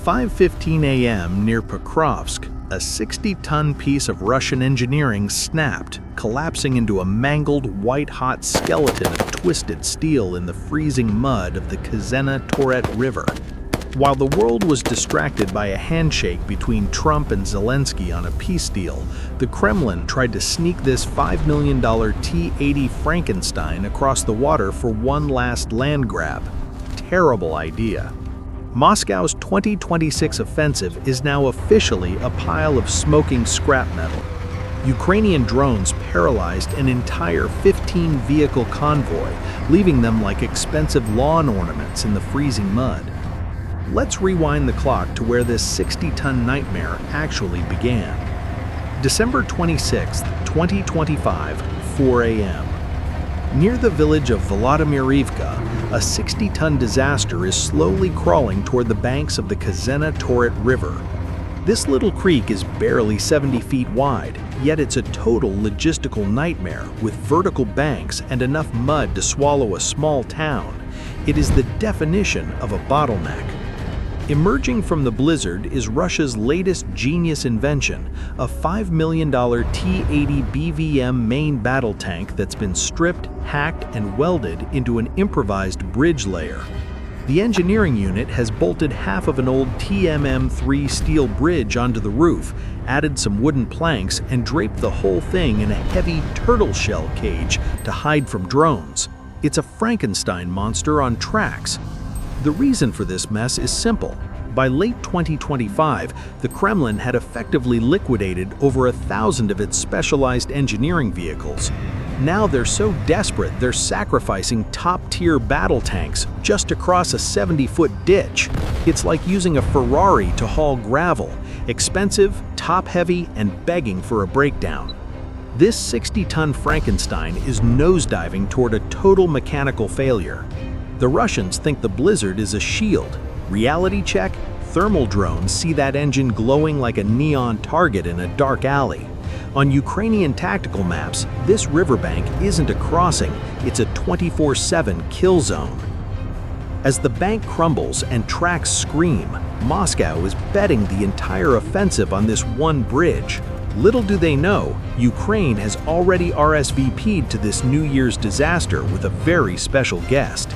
5:15 a.m. near Pokrovsk, a 60-ton piece of Russian engineering snapped, collapsing into a mangled, white-hot skeleton of twisted steel in the freezing mud of the Kazena-Toret River. While the world was distracted by a handshake between Trump and Zelensky on a peace deal, the Kremlin tried to sneak this $5 million T-80 Frankenstein across the water for one last land grab. Terrible idea. Moscow's 2026 offensive is now officially a pile of smoking scrap metal. Ukrainian drones paralyzed an entire 15-vehicle convoy, leaving them like expensive lawn ornaments in the freezing mud. Let's rewind the clock to where this 60-ton nightmare actually began. December 26, 2025, 4 a.m. Near the village of Volodymyrivka, a 60-ton disaster is slowly crawling toward the banks of the Kazena-Toret River. This little creek is barely 70 feet wide, yet it's a total logistical nightmare with vertical banks and enough mud to swallow a small town. It is the definition of a bottleneck. Emerging from the blizzard is Russia's latest genius invention, a $5 million T-80 BVM main battle tank that's been stripped, hacked, and welded into an improvised bridge layer. The engineering unit has bolted half of an old TMM-3 steel bridge onto the roof, added some wooden planks, and draped the whole thing in a heavy turtle shell cage to hide from drones. It's a Frankenstein monster on tracks. The reason for this mess is simple. By late 2025, the Kremlin had effectively liquidated over 1,000 of its specialized engineering vehicles. Now they're so desperate they're sacrificing top-tier battle tanks just to cross a 70-foot ditch. It's like using a Ferrari to haul gravel, expensive, top-heavy, and begging for a breakdown. This 60-ton Frankenstein is nosediving toward a total mechanical failure. The Russians think the blizzard is a shield. Reality check, thermal drones see that engine glowing like a neon target in a dark alley. On Ukrainian tactical maps, this riverbank isn't a crossing, it's a 24/7 kill zone. As the bank crumbles and tracks scream, Moscow is betting the entire offensive on this one bridge. Little do they know, Ukraine has already RSVP'd to this New Year's disaster with a very special guest.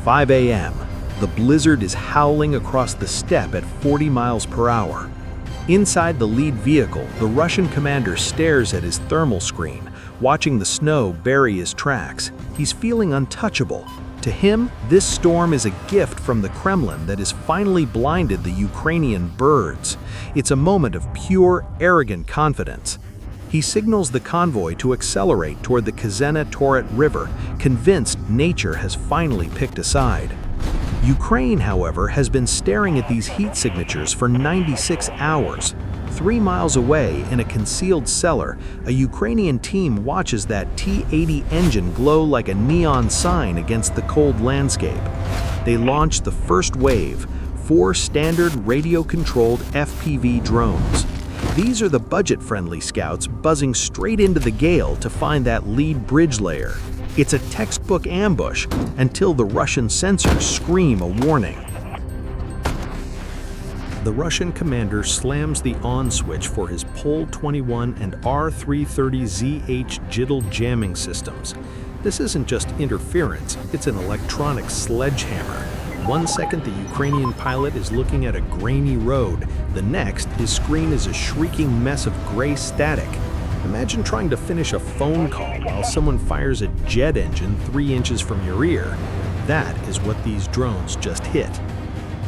5 a.m. The blizzard is howling across the steppe at 40 miles per hour. Inside the lead vehicle, the Russian commander stares at his thermal screen, watching the snow bury his tracks. He's feeling untouchable. To him, this storm is a gift from the Kremlin that has finally blinded the Ukrainian birds. It's a moment of pure, arrogant confidence. He signals the convoy to accelerate toward the Kazena-Toret River, convinced nature has finally picked a side. Ukraine, however, has been staring at these heat signatures for 96 hours. 3 miles away, in a concealed cellar, a Ukrainian team watches that T-80 engine glow like a neon sign against the cold landscape. They launch the first wave, 4 standard radio-controlled FPV drones. These are the budget-friendly scouts buzzing straight into the gale to find that lead bridge layer. It's a textbook ambush until the Russian sensors scream a warning. The Russian commander slams the on switch for his Pol 21 and R330ZH JITL jamming systems. This isn't just interference, it's an electronic sledgehammer. 1 second, the Ukrainian pilot is looking at a grainy road. The next, his screen is a shrieking mess of gray static. Imagine trying to finish a phone call while someone fires a jet engine 3 inches from your ear. That is what these drones just hit.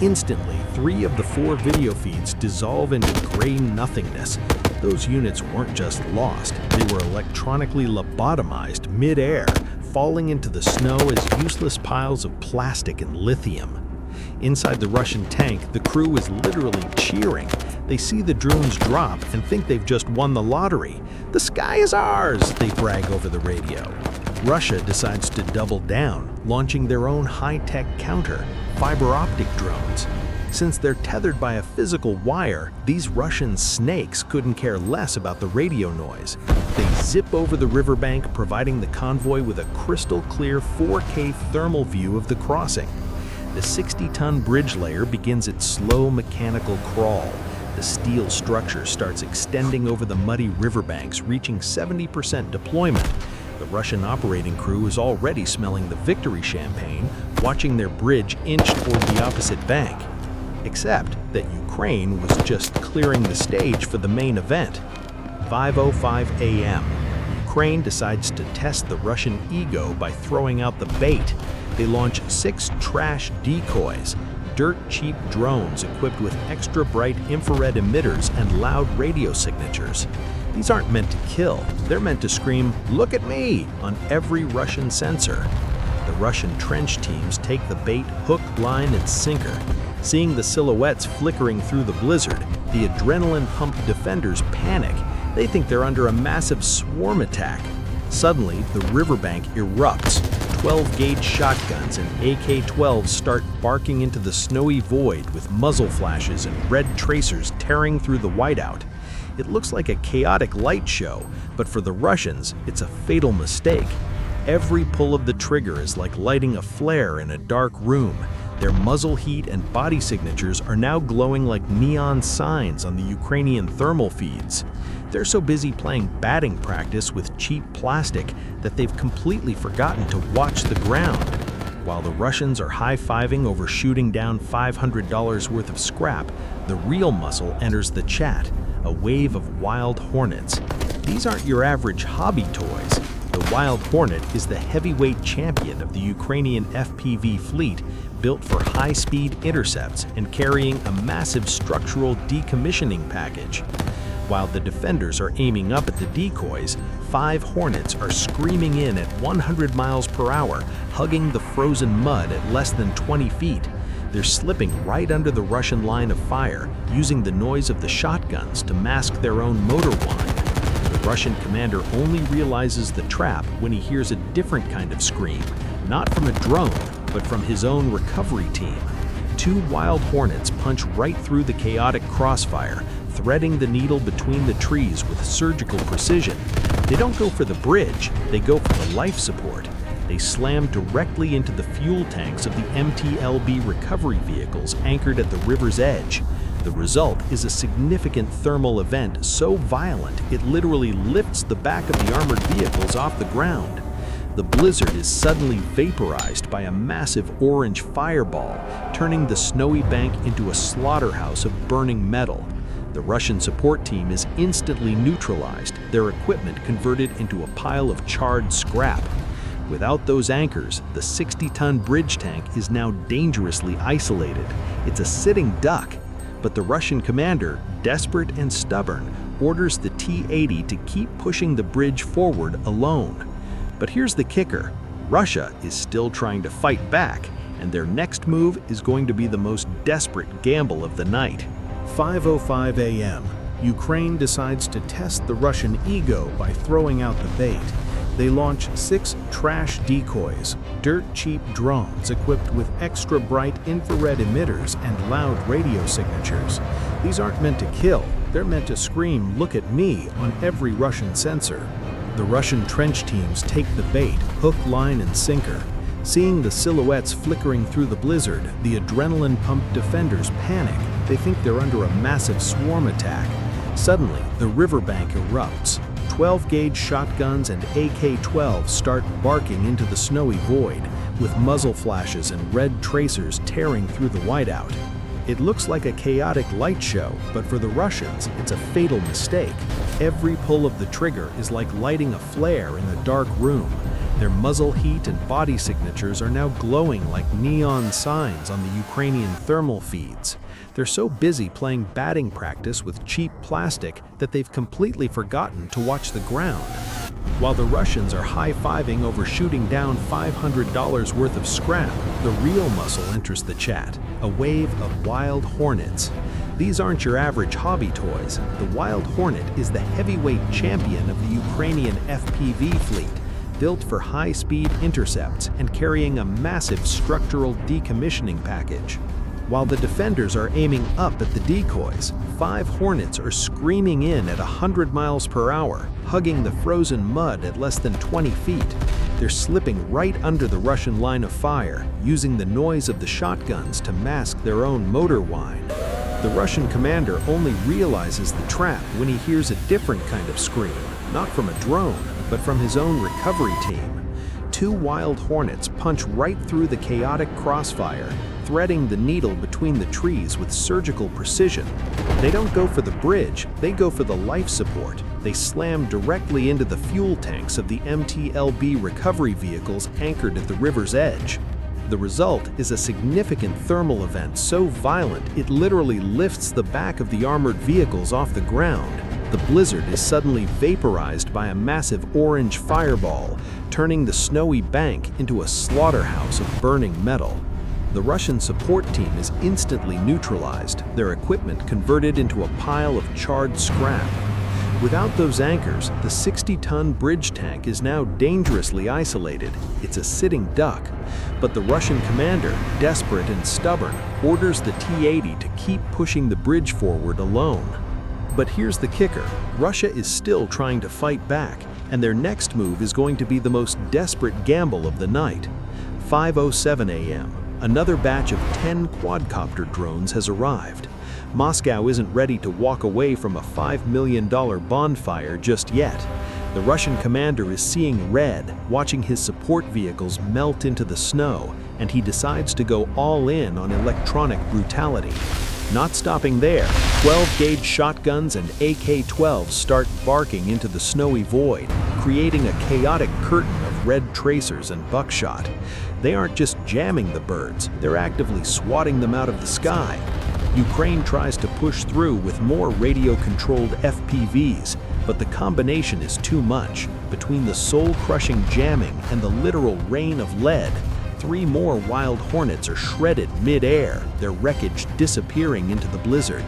Instantly, 3 of the 4 video feeds dissolve into gray nothingness. Those units weren't just lost, they were electronically lobotomized mid-air, falling into the snow as useless piles of plastic and lithium. Inside the Russian tank, the crew is literally cheering. They see the drones drop and think they've just won the lottery. "The sky is ours," they brag over the radio. Russia decides to double down, launching their own high-tech counter, fiber optic drones. Since they're tethered by a physical wire, these Russian snakes couldn't care less about the radio noise. They zip over the riverbank, providing the convoy with a crystal-clear 4K thermal view of the crossing. The 60-ton bridge layer begins its slow mechanical crawl. The steel structure starts extending over the muddy riverbanks, reaching 70% deployment. The Russian operating crew is already smelling the victory champagne, watching their bridge inch toward the opposite bank. Except that Ukraine was just clearing the stage for the main event. 5:05 a.m. Ukraine decides to test the Russian ego by throwing out the bait. They launch 6 trash decoys, dirt-cheap drones equipped with extra bright infrared emitters and loud radio signatures. These aren't meant to kill, they're meant to scream, "Look at me!" on every Russian sensor. The Russian trench teams take the bait hook, line, and sinker. Seeing the silhouettes flickering through the blizzard, the adrenaline-pumped defenders panic. They think they're under a massive swarm attack. Suddenly, the riverbank erupts. 12-gauge shotguns and AK-12s start barking into the snowy void with muzzle flashes and red tracers tearing through the whiteout. It looks like a chaotic light show, but for the Russians, it's a fatal mistake. Every pull of the trigger is like lighting a flare in a dark room. Their muzzle heat and body signatures are now glowing like neon signs on the Ukrainian thermal feeds. They're so busy playing batting practice with cheap plastic that they've completely forgotten to watch the ground. While the Russians are high-fiving over shooting down $500 worth of scrap, the real muscle enters the chat, a wave of wild hornets. These aren't your average hobby toys. The Wild Hornet is the heavyweight champion of the Ukrainian FPV fleet, built for high-speed intercepts and carrying a massive structural decommissioning package. While the defenders are aiming up at the decoys, 5 Hornets are screaming in at 100 miles per hour, hugging the frozen mud at less than 20 feet. They're slipping right under the Russian line of fire, using the noise of the shotguns to mask their own motor whine. The Russian commander only realizes the trap when he hears a different kind of scream, not from a drone, but from his own recovery team. 2 Wild Hornets punch right through the chaotic crossfire, threading the needle between the trees with surgical precision. They don't go for the bridge, they go for the life support. They slam directly into the fuel tanks of the MTLB recovery vehicles anchored at the river's edge. The result is a significant thermal event so violent it literally lifts the back of the armored vehicles off the ground. The blizzard is suddenly vaporized by a massive orange fireball, turning the snowy bank into a slaughterhouse of burning metal. The Russian support team is instantly neutralized, their equipment converted into a pile of charred scrap. Without those anchors, the 60-ton bridge tank is now dangerously isolated. It's a sitting duck. But the Russian commander, desperate and stubborn, orders the T-80 to keep pushing the bridge forward alone. But here's the kicker. Russia is still trying to fight back, and their next move is going to be the most desperate gamble of the night. 5:05 a.m. Ukraine decides to test the Russian ego by throwing out the bait. They launch 6 trash decoys, dirt-cheap drones equipped with extra bright infrared emitters and loud radio signatures. These aren't meant to kill, they're meant to scream, "Look at me," on every Russian sensor. The Russian trench teams take the bait, hook, line, and sinker. Seeing the silhouettes flickering through the blizzard, the adrenaline-pumped defenders panic. They think they're under a massive swarm attack. Suddenly, the riverbank erupts. 12-gauge shotguns and AK-12s start barking into the snowy void, with muzzle flashes and red tracers tearing through the whiteout. It looks like a chaotic light show, but for the Russians, it's a fatal mistake. Every pull of the trigger is like lighting a flare in a dark room. Their muzzle heat and body signatures are now glowing like neon signs on the Ukrainian thermal feeds. They're so busy playing batting practice with cheap plastic that they've completely forgotten to watch the ground. While the Russians are high-fiving over shooting down $500 worth of scrap, the real muscle enters the chat, a wave of Wild Hornets. These aren't your average hobby toys. The Wild Hornet is the heavyweight champion of the Ukrainian FPV fleet, built for high-speed intercepts and carrying a massive structural decommissioning package. While the defenders are aiming up at the decoys, 5 Hornets are screaming in at 100 miles per hour, hugging the frozen mud at less than 20 feet. They're slipping right under the Russian line of fire, using the noise of the shotguns to mask their own motor whine. The Russian commander only realizes the trap when he hears a different kind of scream, not from a drone, but from his own recovery team. Two wild hornets punch right through the chaotic crossfire, threading the needle between the trees with surgical precision. They don't go for the bridge, they go for the life support. They slam directly into the fuel tanks of the MTLB recovery vehicles anchored at the river's edge. The result is a significant thermal event so violent it literally lifts the back of the armored vehicles off the ground. The blizzard is suddenly vaporized by a massive orange fireball, turning the snowy bank into a slaughterhouse of burning metal. The Russian support team is instantly neutralized, their equipment converted into a pile of charred scrap. Without those anchors, the 60-ton bridge tank is now dangerously isolated. It's a sitting duck. But the Russian commander, desperate and stubborn, orders the T-80 to keep pushing the bridge forward alone. But here's the kicker. Russia is still trying to fight back, and their next move is going to be the most desperate gamble of the night. 5:07 a.m. Another batch of 10 quadcopter drones has arrived. Moscow isn't ready to walk away from a $5 million bonfire just yet. The Russian commander is seeing red, watching his support vehicles melt into the snow, and he decides to go all in on electronic brutality. Not stopping there, 12-gauge shotguns and AK-12s start barking into the snowy void, creating a chaotic curtain of red tracers and buckshot. They aren't just jamming the birds, they're actively swatting them out of the sky. Ukraine tries to push through with more radio-controlled FPVs, but the combination is too much. Between the soul-crushing jamming and the literal rain of lead, 3 more wild hornets are shredded mid-air, their wreckage disappearing into the blizzard.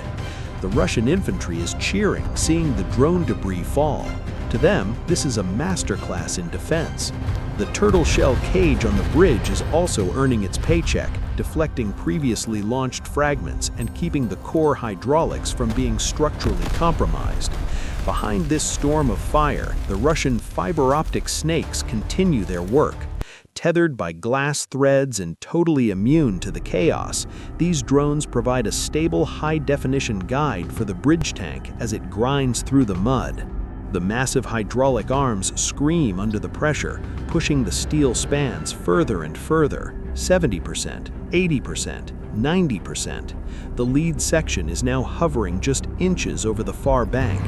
The Russian infantry is cheering, seeing the drone debris fall. To them, this is a masterclass in defense. The turtle shell cage on the bridge is also earning its paycheck, deflecting previously launched fragments and keeping the core hydraulics from being structurally compromised. Behind this storm of fire, the Russian fiber optic snakes continue their work. Tethered by glass threads and totally immune to the chaos, these drones provide a stable high-definition guide for the bridge tank as it grinds through the mud. The massive hydraulic arms scream under the pressure, pushing the steel spans further and further, 70%, 80%, 90%. The lead section is now hovering just inches over the far bank.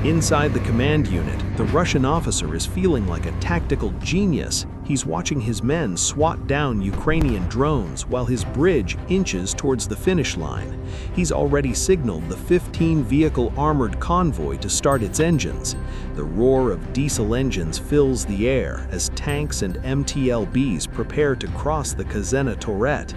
Inside the command unit, the Russian officer is feeling like a tactical genius. He's watching his men swat down Ukrainian drones while his bridge inches towards the finish line. He's already signaled the 15-vehicle armored convoy to start its engines. The roar of diesel engines fills the air as tanks and MTLBs prepare to cross the Kazena Turret.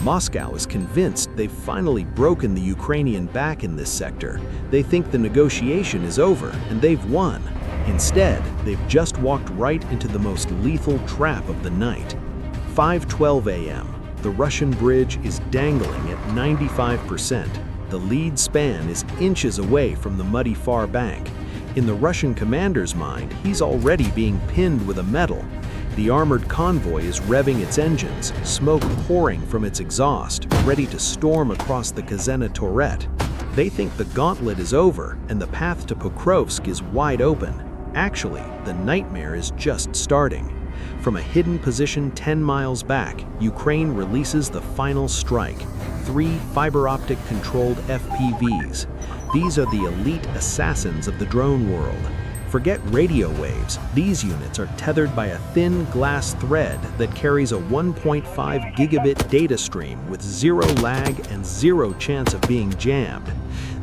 Moscow is convinced they've finally broken the Ukrainian back in this sector. They think the negotiation is over and they've won. Instead, they've just walked right into the most lethal trap of the night. 5:12 a.m. The Russian bridge is dangling at 95%. The lead span is inches away from the muddy far bank. In the Russian commander's mind, he's already being pinned with a medal. The armored convoy is revving its engines, smoke pouring from its exhaust, ready to storm across the Kazena Turret. They think the gauntlet is over and the path to Pokrovsk is wide open. Actually, the nightmare is just starting. From a hidden position 10 miles back, Ukraine releases the final strike, 3 fiber-optic-controlled FPVs. These are the elite assassins of the drone world. Forget radio waves, these units are tethered by a thin glass thread that carries a 1.5 gigabit data stream with 0 lag and 0 chance of being jammed.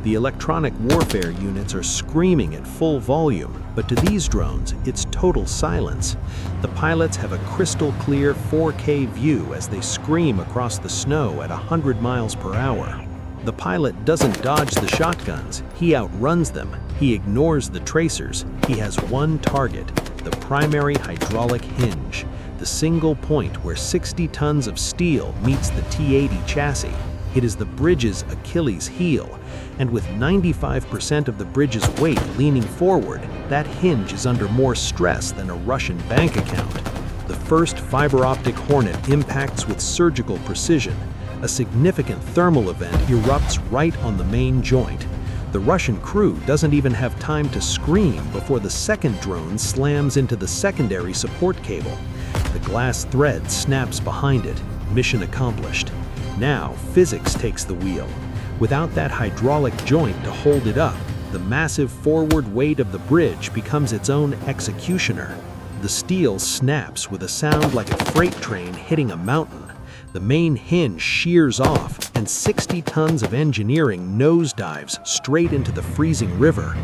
The electronic warfare units are screaming at full volume, but to these drones, it's total silence. The pilots have a crystal clear 4K view as they scream across the snow at 100 miles per hour. The pilot doesn't dodge the shotguns, he outruns them. He ignores the tracers. He has one target, the primary hydraulic hinge, the single point where 60 tons of steel meets the T-80 chassis. It is the bridge's Achilles heel, and with 95% of the bridge's weight leaning forward, that hinge is under more stress than a Russian bank account. The first fiber optic Hornet impacts with surgical precision. A significant thermal event erupts right on the main joint. The Russian crew doesn't even have time to scream before the second drone slams into the secondary support cable. The glass thread snaps behind it. Mission accomplished. Now, physics takes the wheel. Without that hydraulic joint to hold it up, the massive forward weight of the bridge becomes its own executioner. The steel snaps with a sound like a freight train hitting a mountain. The main hinge shears off, and 60 tons of engineering nosedives straight into the freezing river.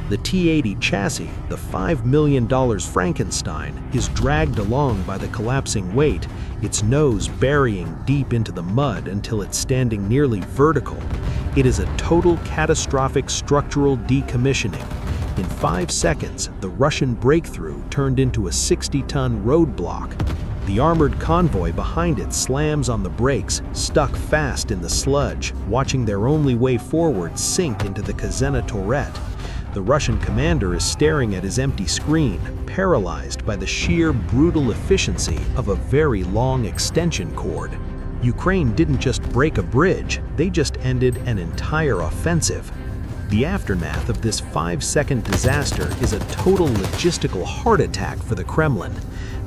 The T-80 chassis, the $5 million Frankenstein, is dragged along by the collapsing weight, its nose burying deep into the mud until it's standing nearly vertical. It is a total catastrophic structural decommissioning. In 5 seconds, the Russian breakthrough turned into a 60-ton roadblock. The armored convoy behind it slams on the brakes, stuck fast in the sludge, watching their only way forward sink into the Kazena turret. The Russian commander is staring at his empty screen, paralyzed by the sheer brutal efficiency of a very long extension cord. Ukraine didn't just break a bridge, they just ended an entire offensive. The aftermath of this 5-second disaster is a total logistical heart attack for the Kremlin.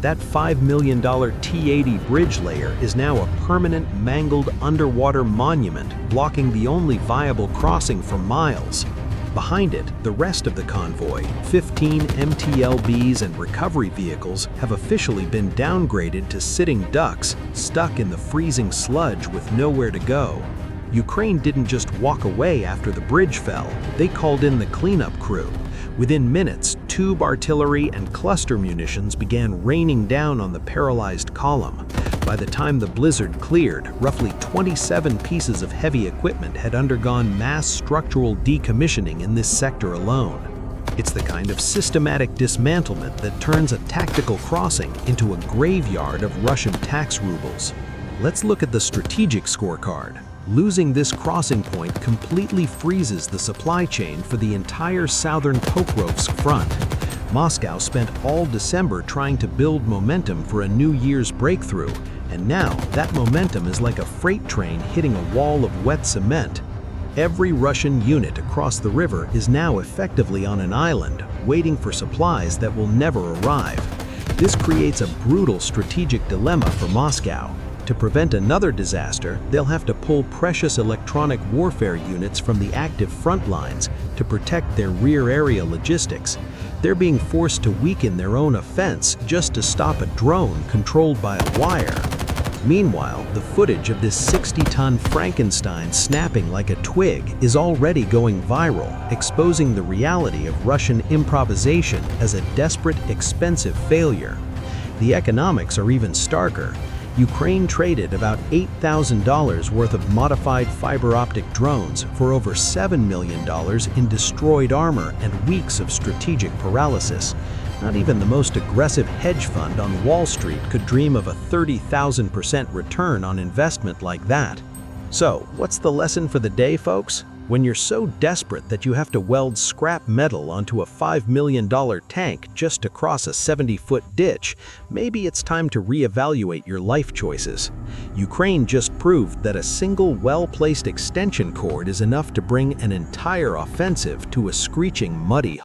That $5 million T-80 bridge layer is now a permanent mangled underwater monument blocking the only viable crossing for miles. Behind it, the rest of the convoy, 15 MTLBs and recovery vehicles, have officially been downgraded to sitting ducks, stuck in the freezing sludge with nowhere to go. Ukraine didn't just walk away after the bridge fell, they called in the cleanup crew. Within minutes, tube artillery and cluster munitions began raining down on the paralyzed column. By the time the blizzard cleared, roughly 27 pieces of heavy equipment had undergone mass structural decommissioning in this sector alone. It's the kind of systematic dismantlement that turns a tactical crossing into a graveyard of Russian tax rubles. Let's look at the strategic scorecard. Losing this crossing point completely freezes the supply chain for the entire southern Pokrovsk front. Moscow spent all December trying to build momentum for a New Year's breakthrough, and now that momentum is like a freight train hitting a wall of wet cement. Every Russian unit across the river is now effectively on an island, waiting for supplies that will never arrive. This creates a brutal strategic dilemma for Moscow. To prevent another disaster, they'll have to pull precious electronic warfare units from the active front lines to protect their rear area logistics. They're being forced to weaken their own offense just to stop a drone controlled by a wire. Meanwhile, the footage of this 60-ton Frankenstein snapping like a twig is already going viral, exposing the reality of Russian improvisation as a desperate, expensive failure. The economics are even starker. Ukraine traded about $8,000 worth of modified fiber optic drones for over $7 million in destroyed armor and weeks of strategic paralysis. Not even the most aggressive hedge fund on Wall Street could dream of a 30,000% return on investment like that. So, what's the lesson for the day, folks? When you're so desperate that you have to weld scrap metal onto a $5 million tank just to cross a 70-foot ditch, maybe it's time to reevaluate your life choices. Ukraine just proved that a single well-placed extension cord is enough to bring an entire offensive to a screeching, muddy